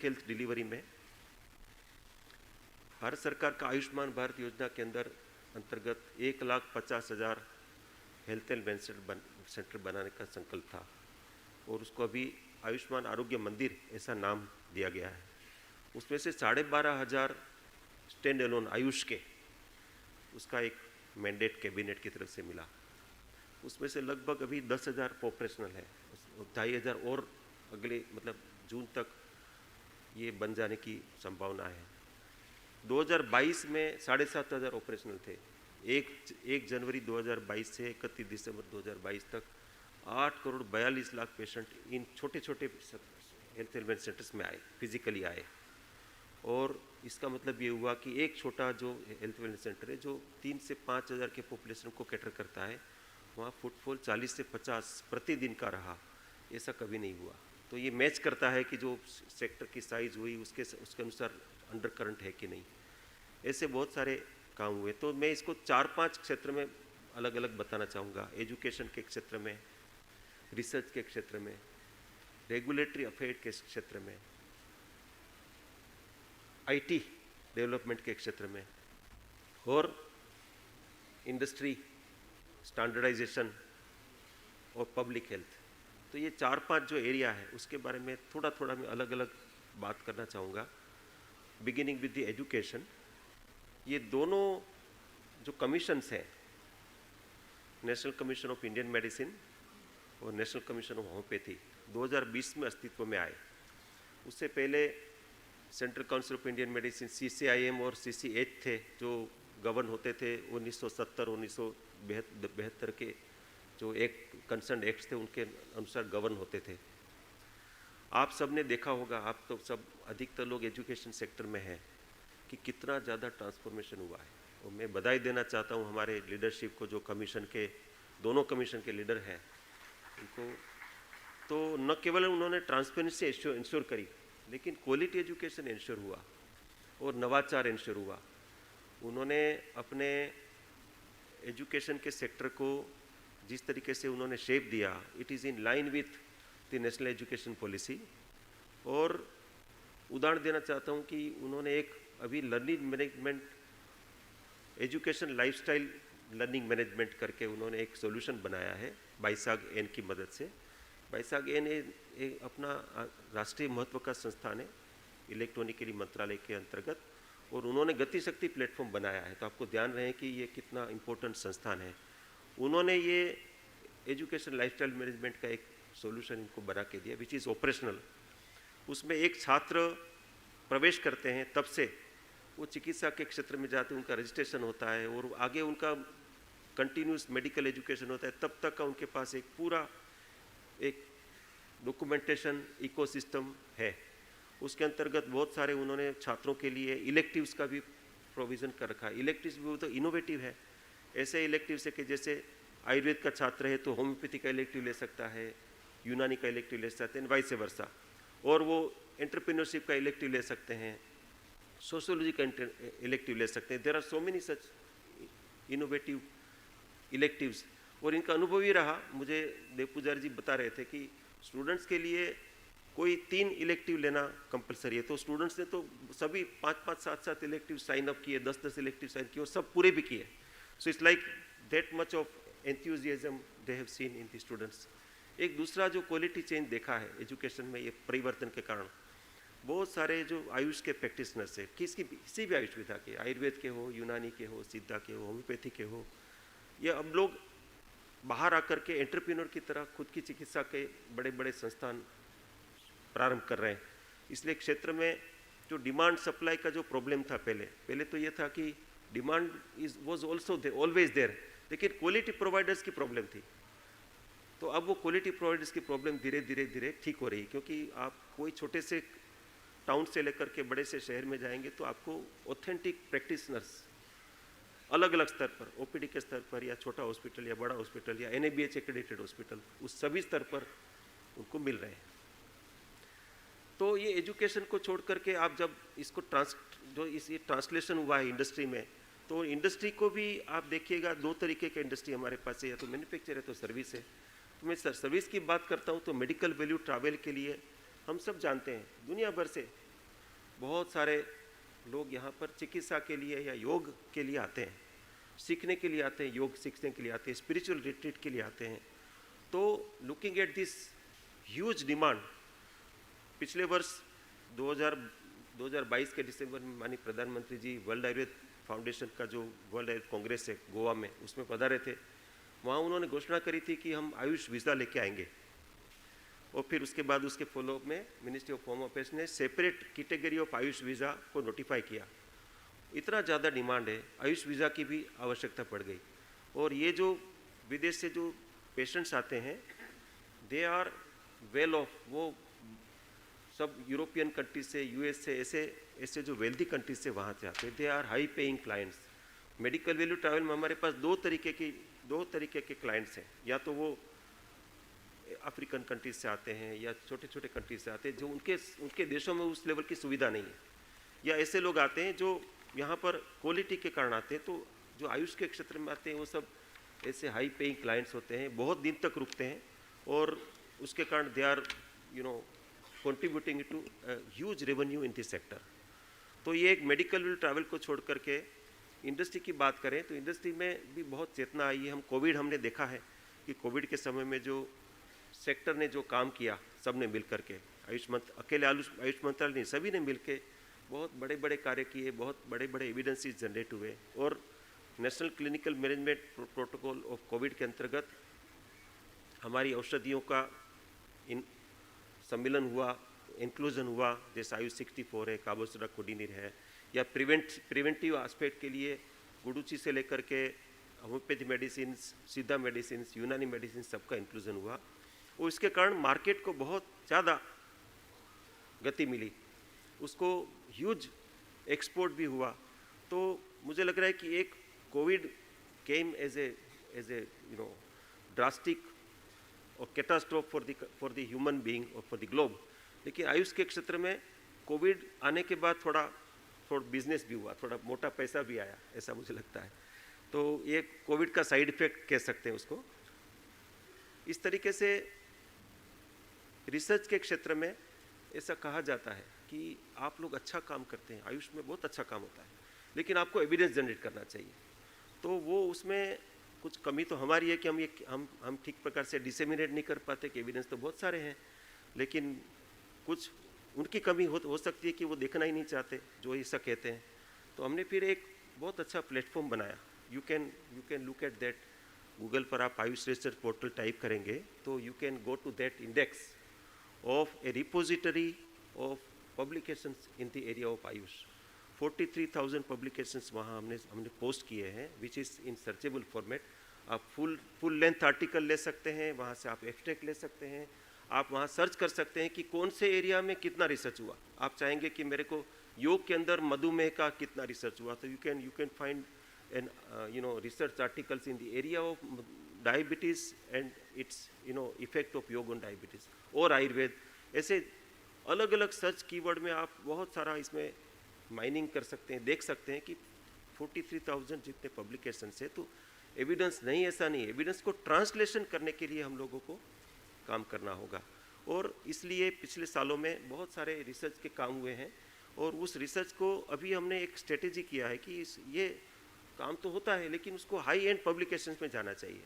Health delivery में भारत सरकार का आयुष्मान भारत योजना के अंतर्गत 1,50,000 हेल्थ एंड वेलनेस सेंटर बनाने का संकल्प था और उसको अभी आयुष्मान आरोग्य मंदिर ऐसा नाम दिया गया है। उसमें से 12,500 स्टैंड एलोन आयुष के उसका एक मैंडेट कैबिनेट की तरफ से मिला। उसमें से लगभग अभी 10,000 ऑपरेशनल है, 2,500 और अगले जून तक ये बन जाने की संभावना है। 2022 में 7,500 ऑपरेशनल थे। 1 जनवरी 2022 से 31 दिसंबर 2022 तक 8 करोड़ 42 लाख पेशेंट इन छोटे छोटे हेल्थ एंड वेलनेस सेंटर्स में आए, फिजिकली आए। और इसका मतलब ये हुआ कि एक छोटा जो हेल्थ वेलनेस सेंटर है जो 3 से 5,000 के पॉपुलेशन को कैटर करता है, वहाँ फुटफॉल 40 से 50 प्रतिदिन का रहा। ऐसा कभी नहीं हुआ। तो ये मैच करता है कि जो सेक्टर की साइज हुई उसके अनुसार अंडर करंट है कि नहीं। ऐसे बहुत सारे काम हुए। तो मैं इसको 4-5 क्षेत्र में अलग अलग बताना चाहूँगा। एजुकेशन के क्षेत्र में, रिसर्च के क्षेत्र में, रेगुलेटरी अफेयर के क्षेत्र में, आईटी डेवलपमेंट के क्षेत्र में और इंडस्ट्री, स्टैंडर्डाइजेशन और पब्लिक हेल्थ। तो ये 4-5 जो एरिया है उसके बारे में थोड़ा थोड़ा मैं अलग अलग बात करना चाहूँगा। बिगिनिंग विद द एजुकेशन, ये दोनों जो कमीशंस हैं, national commission of Indian medicine और नेशनल कमीशन ऑफ होम्योपैथी, 2020 में अस्तित्व में आए। उससे पहले central council of Indian medicine CCIM और CCH थे जो गवर्न होते थे 1970-1972 के जो एक कंसर्न एक्ट थे उनके अनुसार गवर्न होते थे। आप सब ने देखा होगा, आप तो सब अधिकतर लोग एजुकेशन सेक्टर में हैं, कि कितना ज़्यादा ट्रांसफॉर्मेशन हुआ है। और मैं बधाई देना चाहता हूँ हमारे लीडरशिप को, जो कमीशन के दोनों कमीशन के लीडर हैं उनको। तो न केवल उन्होंने ट्रांसपेरेंसी इंश्योर करी, लेकिन क्वालिटी एजुकेशन इंश्योर हुआ और नवाचार इंश्योर हुआ। उन्होंने अपने एजुकेशन के सेक्टर को जिस तरीके से उन्होंने शेप दिया, it is in line with the national education policy. और उदाहरण देना चाहता हूँ कि उन्होंने एक अभी learning management, education lifestyle learning management करके उन्होंने एक सॉल्यूशन बनाया है बाइसाग-एन की मदद से। बाइसाग-एन एक अपना राष्ट्रीय महत्व का संस्थान है इलेक्ट्रॉनिकली मंत्रालय के अंतर्गत, और उन्होंने गति शक्ति प्लेटफॉर्म बनाया है। तो आपको ध्यान रहे कि ये कितना इम्पोर्टेंट संस्थान है। उन्होंने ये एजुकेशन लाइफस्टाइल मैनेजमेंट का एक सॉल्यूशन इनको बना के दिया, विच इज़ ऑपरेशनल। उसमें एक छात्र प्रवेश करते हैं, तब से वो चिकित्सा के क्षेत्र में जाते हैं, उनका रजिस्ट्रेशन होता है और आगे उनका कंटिन्यूस मेडिकल एजुकेशन होता है, तब तक का उनके पास एक पूरा एक डॉक्यूमेंटेशन इकोसिस्टम है। उसके अंतर्गत बहुत सारे उन्होंने छात्रों के लिए इलेक्टिव्स का भी प्रोविज़न कर रखा है। इलेक्टिव्स भी तो इनोवेटिव है। ऐसे इलेक्टिव्स है कि जैसे आयुर्वेद का छात्र है तो होम्योपैथी का इलेक्टिव ले सकता है, यूनानी का इलेक्टिव ले सकते हैं, वाइस वर्सा। और वो एंटरप्रेन्योरशिप का इलेक्टिव ले सकते हैं, सोशियोलॉजी का इलेक्टिव ले सकते हैं। There are so many such innovative electives. और इनका अनुभव ही रहा, मुझे देव पुजारी जी बता रहे थे कि स्टूडेंट्स के लिए कोई 3 इलेक्टिव लेना कंपलसरी है। तो स्टूडेंट्स ने तो सभी 5-5, 7-7 इलेक्टिव साइन अप किए, 10-10 इलेक्टिव साइन किए और सब पूरे भी किए। So it's like that much of enthusiasm they have seen in the students. एक दूसरा जो क्वालिटी चेंज देखा है एजुकेशन में, ये परिवर्तन के कारण बहुत सारे जो आयुष के प्रैक्टिशनर्स है, किसी भी आयुष विधा के, आयुर्वेद के हो, यूनानी के हो, सिद्धा के हो, होम्योपैथी के हो, ये अब लोग बाहर आकर के एंटरप्रेन्योर की तरह खुद की चिकित्सा के बड़े बड़े संस्थान प्रारंभ कर रहे हैं। इसलिए क्षेत्र में जो डिमांड सप्लाई का जो प्रॉब्लम था पहले तो ये था कि demand was also always there, लेकिन क्वालिटी प्रोवाइडर्स की प्रॉब्लम थी। तो अब वो क्वालिटी प्रोवाइडर्स की प्रॉब्लम धीरे धीरे ठीक हो रही है, क्योंकि आप कोई छोटे से टाउन से लेकर के बड़े से शहर में जाएंगे तो आपको ऑथेंटिक प्रैक्टिशनर्स अलग अलग स्तर पर, ओपीडी के स्तर पर या छोटा हॉस्पिटल या बड़ा हॉस्पिटल या NABH एक्रेडिटेड हॉस्पिटल, उस सभी स्तर पर उनको मिल रहे हैं। तो ये एजुकेशन को छोड़ करके आप जब इसको ये ट्रांसलेशन हुआ है इंडस्ट्री में, तो इंडस्ट्री को भी आप देखिएगा, 2 तरीके के इंडस्ट्री हमारे पास है, या तो मैन्युफैक्चर है तो सर्विस है। तो मैं सर्विस की बात करता हूँ तो मेडिकल वैल्यू ट्रैवल के लिए हम सब जानते हैं दुनिया भर से बहुत सारे लोग यहाँ पर चिकित्सा के लिए या योग के लिए आते हैं, सीखने के लिए आते हैं, योग सीखने के लिए आते हैं, स्पिरिचुअल रिट्रीट के लिए आते हैं। तो looking at this huge demand, पिछले वर्ष 2022 के दिसंबर में माननीय प्रधानमंत्री जी वर्ल्ड आयुर्वेद फाउंडेशन का जो वर्ल्ड आयुर्वेद कांग्रेस है गोवा में, उसमें पधारे थे। वहाँ उन्होंने घोषणा करी थी कि हम आयुष वीज़ा लेके आएंगे, और फिर उसके बाद उसके फॉलोअप में मिनिस्ट्री ऑफ होम अफेयर्स ने separate category of Ayush visa को नोटिफाई किया। इतना ज़्यादा डिमांड है, आयुष वीज़ा की भी आवश्यकता पड़ गई। और ये जो विदेश से जो पेशेंट्स आते हैं, दे आर वेल ऑफ, वो सब यूरोपियन कंट्रीज से, यूएस से, ऐसे जो वेल्दी कंट्रीज से वहाँ से आते हैं। They are high paying clients. Medical value travel में हमारे पास दो तरीके के क्लाइंट्स हैं, या तो वो अफ्रीकन कंट्रीज से आते हैं या छोटे छोटे कंट्रीज से आते हैं जो उनके देशों में उस लेवल की सुविधा नहीं है, या ऐसे लोग आते हैं जो यहाँ पर क्वालिटी के कारण आते हैं। तो जो आयुष के क्षेत्र में आते हैं वो सब ऐसे हाई पेइंग क्लाइंट्स होते हैं, बहुत दिन तक रुकते हैं, और उसके कारण they are contributing to huge revenue in this sector. तो ये एक मेडिकल ट्रैवल को छोड़ करके इंडस्ट्री की बात करें तो इंडस्ट्री में भी बहुत चेतना आई है। हमने देखा है कि कोविड के समय में जो सेक्टर ने जो काम किया, सब ने मिल करके, अकेले आयुष मंत्रालय नहीं, सभी ने मिल के बहुत बड़े बड़े कार्य किए, बहुत बड़े बड़े एविडेंसेस जनरेट हुए। और national clinical management protocol of Covid के अंतर्गत हमारी औषधियों का सम्मिलन हुआ, इंक्लूजन हुआ, जैसे आयुष 64 है, कार्बोसुराकोडिनिर है, या प्रिवेंटिव एस्पेक्ट के लिए गुडुची से लेकर के होम्योपैथी मेडिसिन, सिद्धा मेडिसिन, यूनानी मेडिसिन, सबका इंक्लूजन हुआ। और इसके कारण मार्केट को बहुत ज़्यादा गति मिली, उसको ह्यूज एक्सपोर्ट भी हुआ। तो मुझे लग रहा है कि एक Covid came as a drastic और catastrophe for the human being और फॉर द ग्लोब, लेकिन आयुष के क्षेत्र में कोविड आने के बाद थोड़ा बिजनेस भी हुआ, थोड़ा मोटा पैसा भी आया, ऐसा मुझे लगता है। तो ये कोविड का साइड इफेक्ट कह सकते हैं उसको। इस तरीके से रिसर्च के क्षेत्र में ऐसा कहा जाता है कि आप लोग अच्छा काम करते हैं, आयुष में बहुत अच्छा काम होता है, लेकिन आपको एविडेंस जनरेट करना चाहिए। तो वो उसमें कुछ कमी तो हमारी है कि हम ठीक प्रकार से डिसेमिनेट नहीं कर पाते, कि एविडेंस तो बहुत सारे हैं, लेकिन कुछ उनकी कमी हो सकती है कि वो देखना ही नहीं चाहते जो ऐसा कहते हैं। तो हमने फिर एक बहुत अच्छा प्लेटफॉर्म बनाया। You can look at that. Google पर आप आयुष रिसर्च पोर्टल टाइप करेंगे तो you can go to that index of a repository of publications in the area of AYUSH. 43,000 publications वहाँ हमने पोस्ट किए हैं, which is in searchable format. आप full length article ले सकते हैं, वहाँ से आप एब्स्ट्रैक्ट ले सकते हैं, आप वहाँ सर्च कर सकते हैं कि कौन से एरिया में कितना रिसर्च हुआ। आप चाहेंगे कि मेरे को योग के अंदर मधुमेह का कितना रिसर्च हुआ, तो you can find an research articles in the area of diabetes and its effect of yoga on diabetes, और आयुर्वेद। ऐसे अलग अलग सर्च कीवर्ड में आप बहुत सारा इसमें माइनिंग कर सकते हैं, देख सकते हैं कि 43,000 जितने पब्लिकेशंस है। तो एविडेंस नहीं, ऐसा नहीं, एविडेंस को ट्रांसलेशन करने के लिए हम लोगों को काम करना होगा। और इसलिए पिछले सालों में बहुत सारे रिसर्च के काम हुए हैं, और उस रिसर्च को अभी हमने एक स्ट्रेटेजी किया है कि ये काम तो होता है, लेकिन उसको हाई एंड पब्लिकेशंस में जाना चाहिए।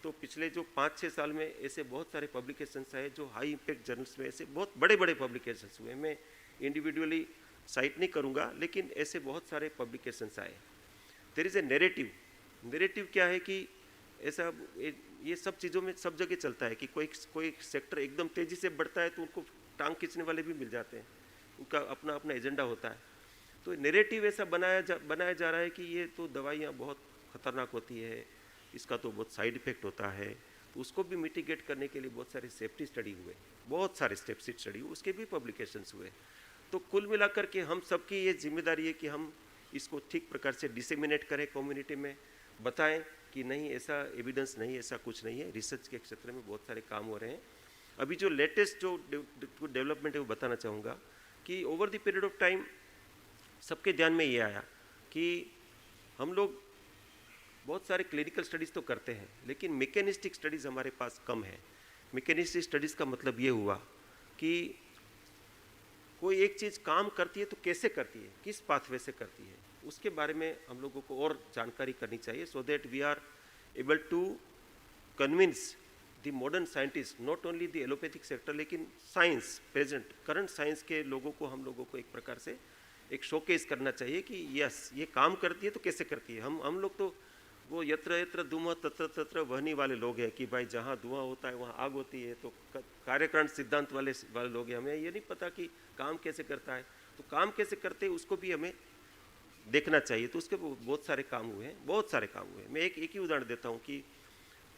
तो पिछले जो 5-6 साल में ऐसे बहुत सारे पब्लिकेशंस आए जो हाई इम्पैक्ट जर्नल्स में, ऐसे बहुत बड़े बड़े पब्लिकेशंस हुए। मैं इंडिविजुअली साइट नहीं करूँगा, लेकिन ऐसे बहुत सारे पब्लिकेशंस आए। देयर इज़ ए नैरेटिव क्या है कि ऐसा ये सब चीज़ों में सब जगह चलता है कि कोई सेक्टर एकदम तेज़ी से बढ़ता है तो उनको टांग खींचने वाले भी मिल जाते हैं, उनका अपना अपना एजेंडा होता है। तो नैरेटिव ऐसा बनाया जा रहा है कि ये तो दवाइयाँ बहुत खतरनाक होती है, इसका तो बहुत साइड इफेक्ट होता है। तो उसको भी मिटिगेट करने के लिए बहुत सारे सेफ्टी स्टडी हुए, बहुत सारे सेफ्टी स्टडी हुए, उसके भी पब्लिकेशंस हुए। तो कुल मिलाकर के हम सबकी ये जिम्मेदारी है कि हम इसको ठीक प्रकार से डिसेमिनेट करें, कम्युनिटी में बताएं कि नहीं, ऐसा एविडेंस नहीं, ऐसा कुछ नहीं है। रिसर्च के क्षेत्र में बहुत सारे काम हो रहे हैं। अभी जो लेटेस्ट जो डेवलपमेंट है वो बताना चाहूँगा कि over the period of time सबके ध्यान में ये आया कि हम लोग बहुत सारे क्लिनिकल स्टडीज़ तो करते हैं, लेकिन मैकेनिस्टिक स्टडीज़ हमारे पास कम है। मैकेनिस्टिक स्टडीज़ का मतलब ये हुआ कि कोई एक चीज़ काम करती है तो कैसे करती है, किस पाथवे से करती है, उसके बारे में हम लोगों को और जानकारी करनी चाहिए, so that we are able to convince the modern scientist, not only the allopathic sector, लेकिन साइंस, प्रेजेंट करंट साइंस के लोगों को हम लोगों को एक प्रकार से एक शोकेस करना चाहिए कि यस ये काम करती है तो कैसे करती है। हम लोग तो वो यत्र यत्र धूमः तत्र तत्र वहनी वाले लोग हैं कि भाई जहाँ धुआं होता है वहाँ आग होती है, तो कार्यकारण सिद्धांत वाले लोग हैं। हमें ये नहीं पता कि काम कैसे करता है, तो काम कैसे करते हैं उसको भी हमें देखना चाहिए। तो उसके बहुत सारे काम हुए हैं, बहुत सारे काम हुए हैं। मैं एक ही उदाहरण देता हूँ कि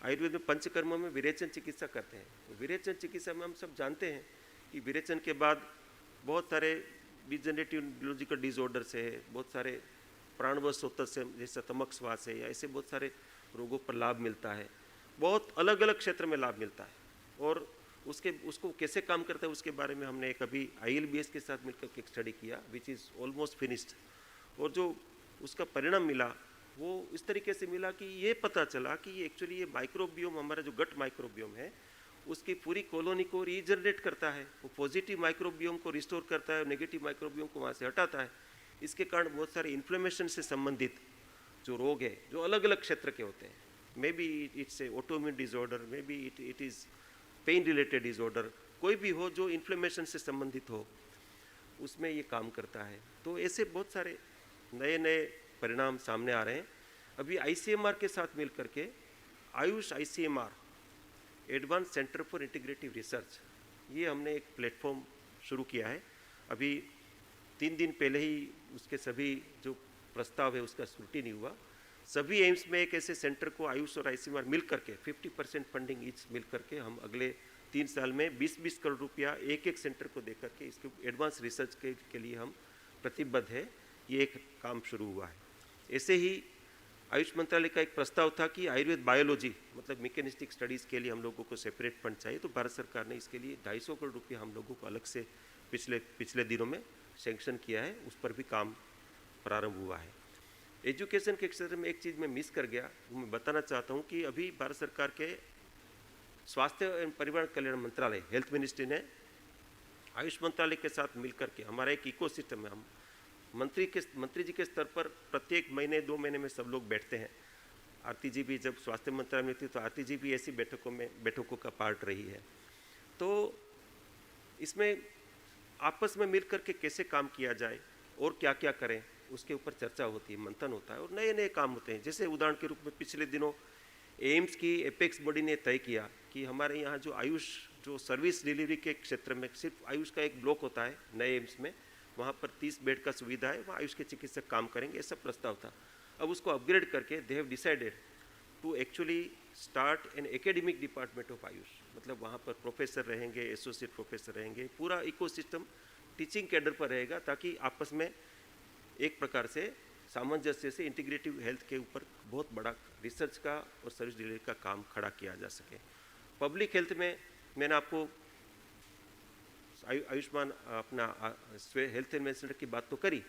आयुर्वेद में पंचकर्म में विरेचन चिकित्सा करते हैं। तो विरेचन चिकित्सा में हम सब जानते हैं कि विरेचन के बाद बहुत सारे डिजेनरेटिव न्यूरोलॉजिकल डिसऑर्डर्स है, बहुत सारे प्राणवश सोतक से जैसे तमक श्वास है, या ऐसे बहुत सारे रोगों पर लाभ मिलता है, बहुत अलग अलग क्षेत्र में लाभ मिलता है। और उसको कैसे काम करता है उसके बारे में हमने एक अभी ILBS के साथ मिलकर एक स्टडी किया विच इज़ ऑलमोस्ट फिनिश्ड। और जो उसका परिणाम मिला वो इस तरीके से मिला कि ये पता चला कि एक्चुअली ये माइक्रोबियोम, हमारा जो गट माइक्रोबियोम है उसकी पूरी कॉलोनी को रीजनरेट करता है, वो पॉजिटिव माइक्रोबियोम को रिस्टोर करता है, नेगेटिव माइक्रोबियोम को वहाँ से हटाता है। इसके कारण बहुत सारे इन्फ्लेमेशन से संबंधित जो रोग है जो अलग अलग क्षेत्र के होते हैं, may be it's a autoimmune disorder, may be it is pen related disorder, कोई भी हो जो इन्फ्लेमेशन से संबंधित हो, उसमें ये काम करता है। तो ऐसे बहुत सारे नए नए परिणाम सामने आ रहे हैं। अभी ICMR के साथ मिल करके Ayush ICMR, advance centre for integrative research, ये हमने एक प्लेटफॉर्म शुरू किया है। अभी 3 दिन पहले ही उसके सभी जो प्रस्ताव है उसका स्क्रूटिनी हुआ। सभी एम्स में एक ऐसे सेंटर को आयुष और ICMR मिल करके 50% फंडिंग ईच मिल करके हम अगले 3 साल में 20-20 करोड़ रुपया एक एक सेंटर को दे करके इसके एडवांस रिसर्च के लिए हम प्रतिबद्ध है। ये एक काम शुरू हुआ है। ऐसे ही आयुष मंत्रालय का एक प्रस्ताव था कि आयुर्वेद बायोलॉजी मतलब मैकेनिस्टिक स्टडीज़ के लिए हम लोगों को सेपरेट फंड चाहिए, तो भारत सरकार ने इसके लिए 250 करोड़ रुपया हम लोगों को अलग से पिछले दिनों में सैंक्शन किया है, उस पर भी काम प्रारंभ हुआ है। एजुकेशन के क्षेत्र में एक चीज़ मैं मिस कर गया, वो मैं बताना चाहता हूँ कि अभी भारत सरकार के स्वास्थ्य एवं परिवार कल्याण मंत्रालय, हेल्थ मिनिस्ट्री ने आयुष मंत्रालय के साथ मिलकर के हमारा एक इकोसिस्टम है। हम मंत्री जी के स्तर पर प्रत्येक महीने 2 महीने में सब लोग बैठते हैं। आरती जी भी जब स्वास्थ्य मंत्रालय में थी तो आरती जी भी ऐसी बैठकों का पार्ट रही है। तो इसमें आपस में मिलकर के कैसे काम किया जाए और क्या क्या करें उसके ऊपर चर्चा होती है, मंथन होता है और नए नए काम होते हैं। जैसे उदाहरण के रूप में पिछले दिनों एम्स की एपेक्स बॉडी ने तय किया कि हमारे यहाँ जो आयुष जो सर्विस डिलीवरी के क्षेत्र में सिर्फ आयुष का एक ब्लॉक होता है नए एम्स में, वहाँ पर 30 बेड का सुविधा है, वहाँ आयुष के चिकित्सक काम करेंगे, ऐसा प्रस्ताव था। अब उसको अपग्रेड करके they have decided to actually start an academic department of AYUSH, मतलब वहाँ पर प्रोफेसर रहेंगे, एसोसिएट प्रोफेसर रहेंगे, पूरा इकोसिस्टम टीचिंग कैडर पर रहेगा ताकि आपस में एक प्रकार से सामंजस्य से इंटीग्रेटिव हेल्थ के ऊपर बहुत बड़ा रिसर्च का और सर्विस डिलीवरी का काम खड़ा किया जा सके। पब्लिक हेल्थ में मैंने आपको आयुष्मान अपना हेल्थ एडमिनिस्ट्रेटर की बात तो करी,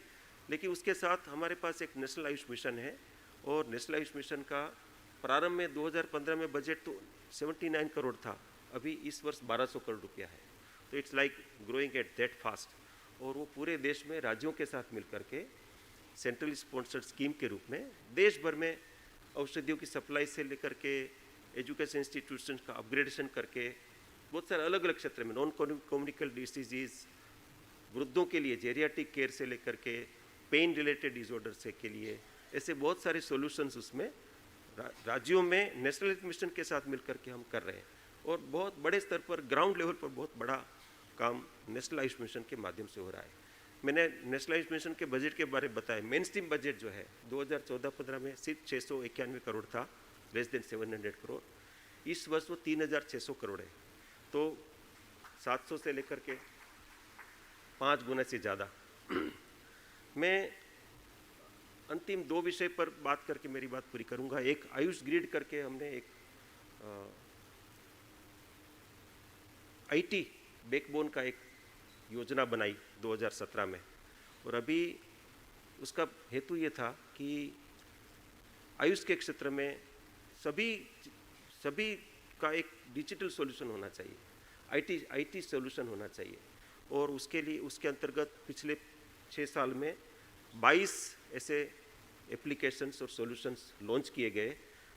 लेकिन उसके साथ हमारे पास एक नेशनल आयुष मिशन है और नेशनल आयुष मिशन का प्रारंभ में 2015 में बजट तो 79 करोड़ था, अभी इस वर्ष 1200 करोड़ रुपया है। तो it's like growing at that fast. और वो पूरे देश में राज्यों के साथ मिलकर के सेंट्रल स्पॉन्सर्ड स्कीम के रूप में देश भर में औषधियों की सप्लाई से लेकर के एजुकेशन इंस्टीट्यूशन का अपग्रेडेशन करके बहुत सारे अलग अलग क्षेत्र में नॉन कम्युनिकल डिसीजीज, वृद्धों के लिए जेरियाटिक केयर से लेकर के पेन रिलेटेड डिसऑर्डर से के लिए ऐसे बहुत सारे सॉल्यूशंस उसमें राज्यों में नेशनल हेल्थ मिशन के साथ मिलकर के हम कर रहे हैं। और बहुत बड़े स्तर पर ग्राउंड लेवल पर बहुत बड़ा काम नेशनल आयुष मिशन के माध्यम से हो रहा है। मैंने नेशनल आयुष मिशन के बजट के बारे में बताया। मेन स्ट्रीम बजट जो है 2014-15 में सिर्फ 691 करोड़ था, लेस देन 700 करोड़। इस वर्ष वो 3600 करोड़ है, तो 700 से लेकर के 5 गुना से ज़्यादा। मैं अंतिम 2 विषय पर बात करके मेरी बात पूरी करूंगा। एक आयुष ग्रिड करके हमने एक IT बैकबोन का एक योजना बनाई 2017 में, और अभी उसका हेतु ये था कि आयुष के क्षेत्र में सभी का एक डिजिटल सॉल्यूशन होना चाहिए, IT सॉल्यूशन होना चाहिए। और उसके लिए उसके अंतर्गत पिछले 6 साल में 22 ऐसे एप्लीकेशंस और सॉल्यूशंस लॉन्च किए गए,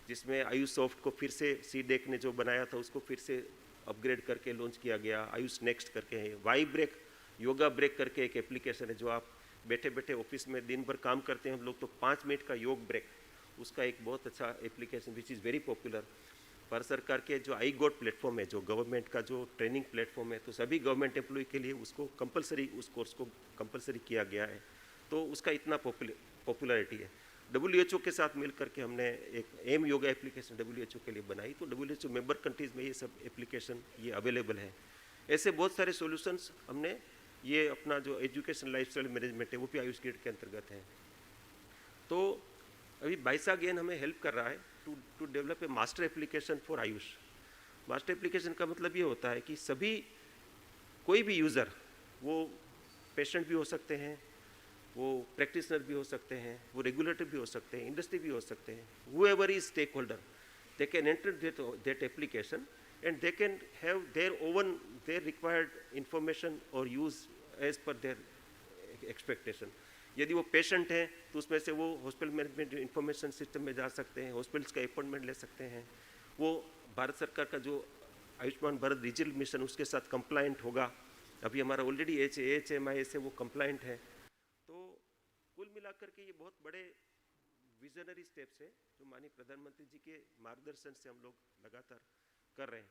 जिसमें आयुष सॉफ्ट को फिर से सीडेक ने जो बनाया था उसको फिर से अपग्रेड करके लॉन्च किया गया। आयुष नेक्स्ट करके है, वाई ब्रेक, योगा ब्रेक करके एक एप्लीकेशन है जो आप बैठे बैठे ऑफिस में दिन भर काम करते हैं हम लोग, तो 5 मिनट का योग ब्रेक, उसका एक बहुत अच्छा application which is very popular. Bharat सरकार के जो आई गोट प्लेटफॉर्म है, जो गवर्नमेंट का जो ट्रेनिंग प्लेटफॉर्म है, तो सभी गवर्नमेंट एम्प्लॉय के लिए उसको कंपलसरी, उस कोर्स को कंपलसरी किया गया है, तो उसका इतना पॉपुलैरिटी है। WHO के साथ मिलकर के हमने एक एम योगा एप्लीकेशन WHO के लिए बनाई, तो WHO मेंबर कंट्रीज़ में ये सब एप्लीकेशन ये अवेलेबल है। ऐसे बहुत सारे सॉल्यूशंस हमने, ये अपना जो एजुकेशन लाइफस्टाइल मैनेजमेंट है वो भी आयुष ग्रिड के अंतर्गत है। तो अभी बाइसा गेन हमें हेल्प कर रहा है to develop a master application for AYUSH. Master application का मतलब ये होता है कि सभी, कोई भी यूज़र, वो पेशेंट भी हो सकते हैं, वो प्रैक्टिशनर भी हो सकते हैं, वो रेगुलेटर भी हो सकते हैं, इंडस्ट्री भी हो सकते हैं, whoever is stakeholder, they can enter that application and they can have their required information or use as per their expectation. यदि वो पेशेंट हैं तो उसमें से वो हॉस्पिटल मैनेजमेंट इंफॉर्मेशन सिस्टम में जा सकते हैं, हॉस्पिटल्स का अपॉइंटमेंट ले सकते हैं, वो भारत सरकार का जो आयुष्मान भारत डिजिटल मिशन उसके साथ कंप्लाइंट होगा। अभी हमारा ऑलरेडी AHMI से वो कंप्लाइंट है। तो कुल मिलाकर के ये बहुत बड़े विजनरी स्टेप्स हैं जो माननीय प्रधानमंत्री जी के मार्गदर्शन से हम लोग लगातार कर रहे हैं।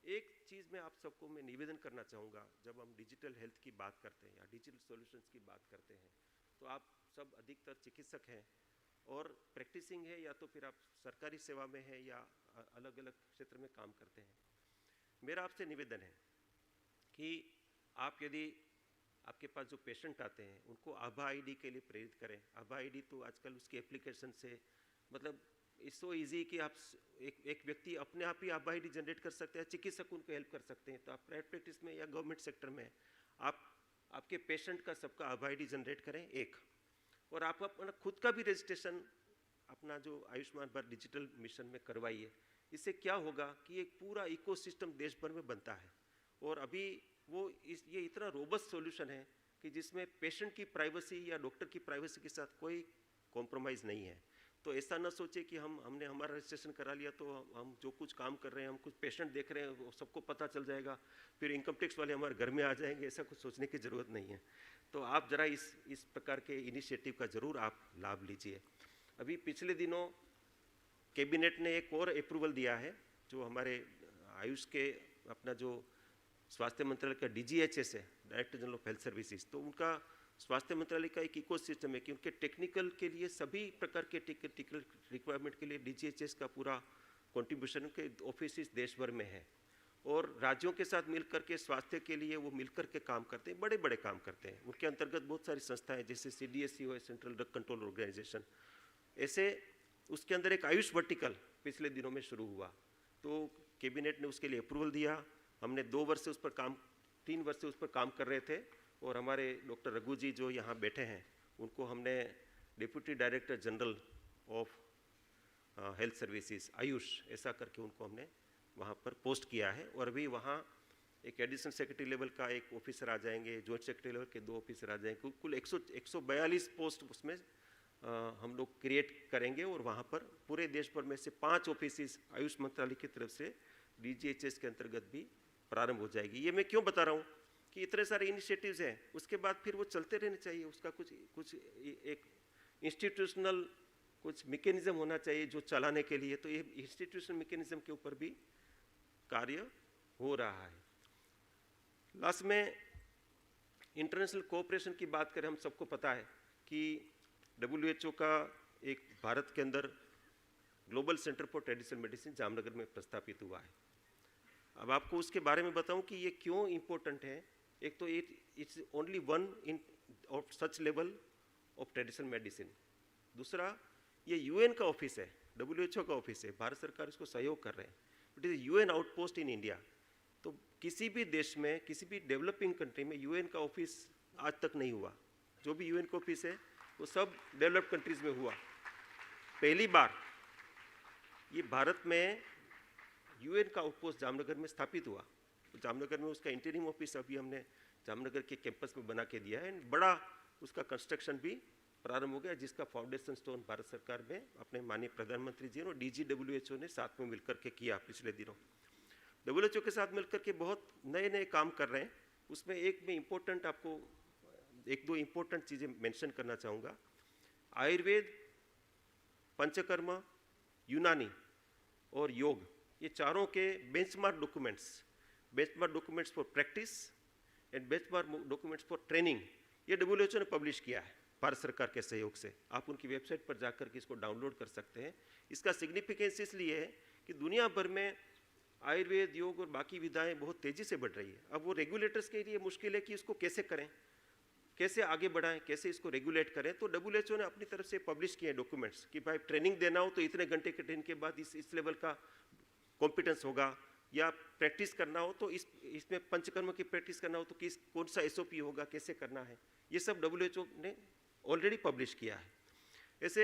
एक चीज़ में आप सबको मैं निवेदन करना चाहूँगा, जब हम डिजिटल हेल्थ की बात करते हैं या डिजिटल सॉल्यूशंस की बात करते हैं, तो आप सब अधिकतर चिकित्सक हैं और प्रैक्टिसिंग है, या तो फिर आप सरकारी सेवा में हैं या अलग अलग क्षेत्र में काम करते हैं। मेरा आपसे निवेदन है कि आप, यदि आपके पास जो पेशेंट आते हैं उनको आभा ID के लिए प्रेरित करें। आभा ID तो आजकल उसकी एप्लीकेशन से, मतलब इट्स सो ईजी कि आप एक व्यक्ति अपने आप ही आभा ID जनरेट कर सकते हैं, चिकित्सक उनको हेल्प कर सकते हैं। तो आप प्राइवेट प्रैक्टिस में या गवर्नमेंट सेक्टर में आप आपके पेशेंट का सबका आभा ID जनरेट करें एक, और आप अपना खुद का भी रजिस्ट्रेशन अपना जो आयुष्मान भारत डिजिटल मिशन में करवाइए। इससे क्या होगा कि एक पूरा इकोसिस्टम देश भर में बनता है, और अभी ये इतना रोबस्ट सॉल्यूशन है कि जिसमें पेशेंट की प्राइवेसी या डॉक्टर की प्राइवेसी के साथ कोई कॉम्प्रोमाइज़ नहीं है। तो ऐसा ना सोचे कि हमने हमारा रजिस्ट्रेशन करा लिया तो हम जो कुछ काम कर रहे हैं, हम कुछ पेशेंट देख रहे हैं, वो सबको पता चल जाएगा, फिर इनकम टैक्स वाले हमारे घर में आ जाएंगे, ऐसा कुछ सोचने की ज़रूरत नहीं है। तो आप ज़रा इस प्रकार के इनिशिएटिव का ज़रूर आप लाभ लीजिए। अभी पिछले दिनों कैबिनेट ने एक और अप्रूवल दिया है, जो हमारे आयुष के अपना जो स्वास्थ्य मंत्रालय का DGHS है, director general of health services, तो उनका स्वास्थ्य मंत्रालय का एक इकोसिस्टम है कि उनके टेक्निकल के लिए सभी प्रकार के टेक्निकल रिक्वायरमेंट के लिए DGHS का पूरा कंट्रीब्यूशन के ऑफिस देश भर में है, और राज्यों के साथ मिलकर के स्वास्थ्य के लिए वो मिलकर के काम करते हैं, बड़े बड़े काम करते हैं। उनके अंतर्गत बहुत सारी संस्थाएं जैसे CDSCO है, सेंट्रल ड्रग कंट्रोल ऑर्गेनाइजेशन, ऐसे उसके अंदर एक आयुष वर्टिकल पिछले दिनों में शुरू हुआ, तो कैबिनेट ने उसके लिए अप्रूवल दिया। हमने 2 वर्ष से उस पर काम, 3 वर्ष से उस पर काम कर रहे थे, और हमारे डॉक्टर रघु जी जो यहाँ बैठे हैं उनको हमने deputy director general of health services Ayush ऐसा करके उनको हमने वहाँ पर पोस्ट किया है, और अभी वहाँ एक एडिशनल सेक्रेटरी लेवल का एक ऑफिसर आ जाएंगे, जॉइंट सेक्रेटरी लेवल के 2 ऑफिसर आ जाएंगे, कुल 142 पोस्ट उसमें हम लोग क्रिएट करेंगे, और वहाँ पर पूरे देश भर में से 5 ऑफिस आयुष मंत्रालय की तरफ से DGHS के अंतर्गत भी प्रारंभ हो जाएगी। ये मैं क्यों बता रहा हूँ कि इतने सारे इनिशिएटिव्स हैं, उसके बाद फिर वो चलते रहने चाहिए, उसका कुछ एक इंस्टीट्यूशनल कुछ मैकेनिज्म होना चाहिए जो चलाने के लिए, तो ये इंस्टीट्यूशनल मैकेनिज्म के ऊपर भी कार्य हो रहा है। लास्ट में इंटरनेशनल कोऑपरेशन की बात करें, हम सबको पता है कि WHO का एक भारत के अंदर global centre for traditional medicine Jamnagar में प्रस्तापित हुआ है। अब आपको उसके बारे में बताऊं कि ये क्यों इम्पोर्टेंट है। एक तो it's only one in of such level of traditional medicine, दूसरा ये UN का ऑफिस है, WHO का ऑफिस है, भारत सरकार इसको सहयोग कर रहे हैं, it is UN outpost in India. तो किसी भी देश में, किसी भी डेवलपिंग कंट्री में UN का ऑफिस आज तक नहीं हुआ। जो भी UN का ऑफिस है वो सब डेवलप्ड कंट्रीज में हुआ। पहली बार ये भारत में UN का आउटपोस्ट जामनगर में स्थापित हुआ। तो जामनगर में उसका इंटरिम ऑफिस अभी हमने जामनगर के कैंपस में बना के दिया है, एंड बड़ा उसका कंस्ट्रक्शन भी प्रारंभ हो गया, जिसका फाउंडेशन स्टोन भारत सरकार में अपने माननीय प्रधानमंत्री जी और DGWHO ने साथ में मिलकर के किया पिछले दिनों। WHO के साथ मिलकर के बहुत नए नए काम कर रहे हैं। उसमें एक में इम्पोर्टेंट आपको एक दो इम्पोर्टेंट चीज़ें मेंशन करना चाहूँगा। आयुर्वेद, पंचकर्म, यूनानी और योग, ये चारों के benchmark documents for practice and benchmark documents for training, ये WHO ने पब्लिश किया है भारत सरकार के सहयोग से। आप उनकी वेबसाइट पर जाकर के इसको डाउनलोड कर सकते हैं। इसका सिग्निफिकेंस इसलिए है कि दुनिया भर में आयुर्वेद, योग और बाकी विधाएं बहुत तेज़ी से बढ़ रही है। अब वो रेगुलेटर्स के लिए मुश्किल है कि इसको कैसे करें, कैसे आगे बढ़ाएं, कैसे इसको रेगुलेट करें। तो WHO ने अपनी तरफ से पब्लिश किए डॉक्यूमेंट्स कि भाई ट्रेनिंग देना हो तो इतने घंटे के ट्रेनिंग के बाद इस लेवल का कॉम्पिटेंस होगा, या प्रैक्टिस करना हो तो इसमें पंचकर्म की प्रैक्टिस करना हो तो कौन सा SOP होगा, कैसे करना है, ये सब WHO ने ऑलरेडी पब्लिश किया है। ऐसे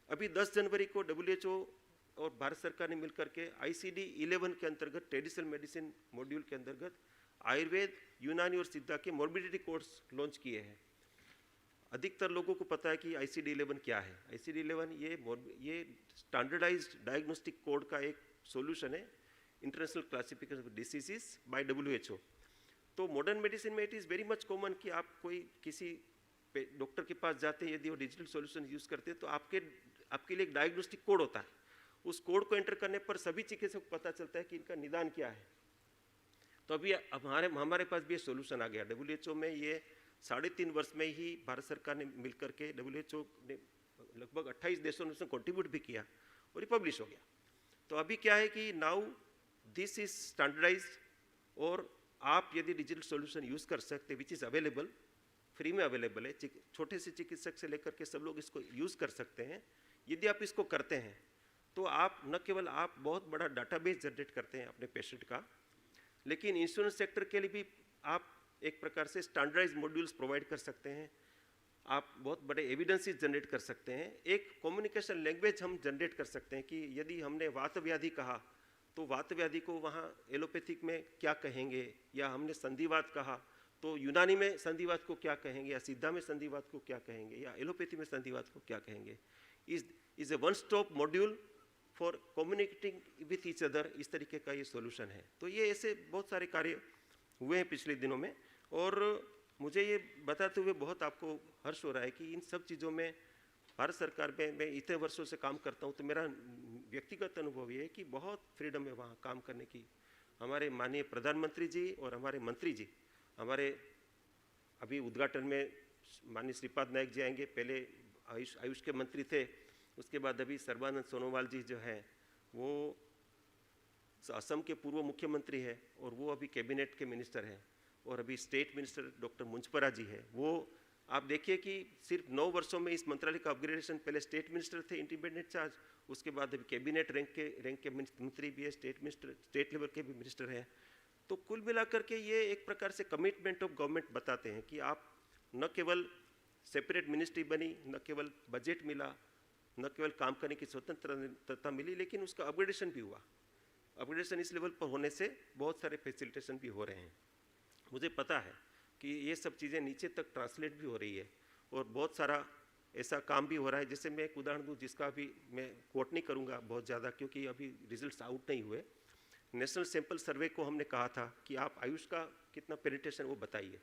अभी 10 जनवरी को WHO और भारत सरकार ने मिलकर के ICD-11 के अंतर्गत ट्रेडिशनल मेडिसिन मॉड्यूल के अंतर्गत आयुर्वेद, यूनानी और सिद्धा के मॉर्बिडिटी कोर्स लॉन्च किए हैं। अधिकतर लोगों को पता है कि ICD-11 क्या है। ICD-11 ये स्टैंडर्डाइज्ड डायग्नोस्टिक कोड का एक सॉल्यूशन है, international classification of diseases by WHO। तो मॉडर्न मेडिसिन में it is very much common कि आप किसी डॉक्टर के पास जाते हैं, यदि वो डिजिटल सॉल्यूशन यूज़ करते हैं तो आपके लिए एक डायग्नोस्टिक कोड होता है। उस कोड को एंटर करने पर सभी चिकित्सक को पता चलता है कि इनका निदान क्या है। तो अभी हमारे पास भी ये सॉल्यूशन आ गया। WHO में ये 3.5 वर्ष में ही भारत सरकार ने मिलकर के WHO ने लगभग 28 देशों ने उसमें कॉन्ट्रीब्यूट भी किया और ये पब्लिश हो गया। तो अभी क्या है कि नाउ दिस इज स्टैंडर्डाइज्ड, और आप यदि डिजिटल सॉल्यूशन यूज़ कर सकते, विच इज़ अवेलेबल, फ्री में अवेलेबल है, छोटे से चिकित्सक से लेकर के सब लोग इसको यूज़ कर सकते हैं। यदि आप इसको करते हैं तो आप न केवल आप बहुत बड़ा डाटाबेस जनरेट करते हैं अपने पेशेंट का, लेकिन इंश्योरेंस सेक्टर के लिए भी आप एक प्रकार से स्टैंडर्डाइज्ड मॉड्यूल्स प्रोवाइड कर सकते हैं। आप बहुत बड़े एविडेंसेस जनरेट कर सकते हैं। एक कम्युनिकेशन लैंग्वेज हम जनरेट कर सकते हैं कि यदि हमने वात व्याधि कहा तो वात व्याधि को वहाँ एलोपैथिक में क्या कहेंगे, या हमने संधिवात कहा तो यूनानी में संधिवात को क्या कहेंगे, या सिद्धा में संधिवात को क्या कहेंगे, या एलोपैथी में संधिवात को क्या कहेंगे। Is a one stop module for communicating with each other, इस तरीके का ये सॉल्यूशन है। तो ये ऐसे बहुत सारे कार्य हुए हैं पिछले दिनों में, और मुझे ये बताते हुए बहुत आपको हर्ष हो रहा है कि इन सब चीज़ों में भारत सरकार में मैं इतने वर्षों से काम करता हूँ, तो मेरा व्यक्तिगत अनुभव ये है कि बहुत फ्रीडम है वहाँ काम करने की। हमारे माननीय प्रधानमंत्री जी और हमारे मंत्री जी, हमारे अभी उद्घाटन में माननीय श्रीपाद नायक जी आएंगे, पहले आयुष के मंत्री थे, उसके बाद अभी सर्बानंद सोनोवाल जी जो हैं वो असम के पूर्व मुख्यमंत्री हैं और वो अभी कैबिनेट के मिनिस्टर हैं, और अभी स्टेट मिनिस्टर डॉक्टर मुंजपरा जी हैं। वो आप देखिए कि सिर्फ 9 वर्षों में इस मंत्रालय का अपग्रेडेशन, पहले स्टेट मिनिस्टर थे इंडिपेंडेंट चार्ज, उसके बाद अभी कैबिनेट रैंक के मंत्री भी है, स्टेट लेवल के भी मिनिस्टर हैं। तो कुल मिलाकर के ये एक प्रकार से कमिटमेंट ऑफ गवर्नमेंट बताते हैं कि आप न केवल सेपरेट मिनिस्ट्री बनी, न केवल बजट मिला, न केवल काम करने की स्वतंत्रता मिली, लेकिन उसका अपग्रेडेशन भी हुआ। अपग्रेडेशन इस लेवल पर होने से बहुत सारे फैसिलिटेशन भी हो रहे हैं। मुझे पता है कि ये सब चीज़ें नीचे तक ट्रांसलेट भी हो रही है, और बहुत सारा ऐसा काम भी हो रहा है। जैसे मैं एक उदाहरण दूँ जिसका अभी मैं कोट नहीं करूँगा बहुत ज़्यादा, क्योंकि अभी रिजल्ट्स आउट नहीं हुए। नेशनल सैंपल सर्वे को हमने कहा था कि आप आयुष का कितना पेनिट्रेशन वो बताइए।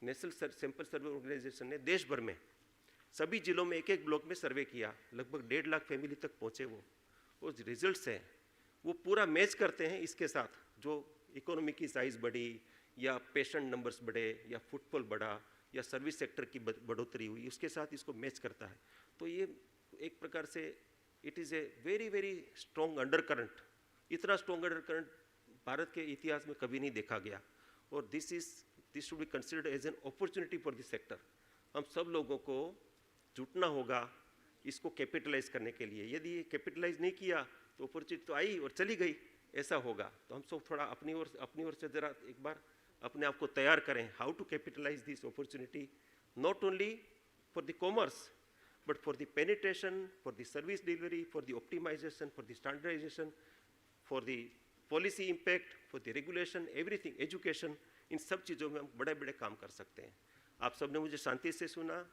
नेशनल सैंपल सर्वे ऑर्गेनाइजेशन ने देश भर में सभी जिलों में एक एक ब्लॉक में सर्वे किया, लगभग 1.5 लाख फैमिली तक पहुँचे वो रिजल्ट्स हैं वो पूरा मैच करते हैं इसके साथ, जो इकोनॉमी की साइज़ बढ़ी, या पेशेंट नंबर्स बढ़े, या फुटफॉल बढ़ा, या सर्विस सेक्टर की बढ़ोतरी हुई, उसके साथ इसको मैच करता है। तो ये एक प्रकार से it is a very very strong undercurrent. इतना स्ट्रॉन्ग अंडर करंट भारत के इतिहास में कभी नहीं देखा गया, और this should be considered as an opportunity for this sector. हम सब लोगों को जुटना होगा इसको कैपिटलाइज करने के लिए। यदि ये कैपिटलाइज नहीं किया तो अपॉर्चुनिटी तो आई और चली गई, ऐसा होगा। तो हम सब थोड़ा अपनी ओर से ज़रा एक बार अपने आप को तैयार करें, how to capitalise this opportunity, not only for the commerce but for the penetration, for the service delivery, for the optimisation, for the standardisation, for the policy impact, for the regulation, everything, education, इन सब चीज़ों में हम बड़े बड़े काम कर सकते हैं। आप सबने मुझे शांति से सुना,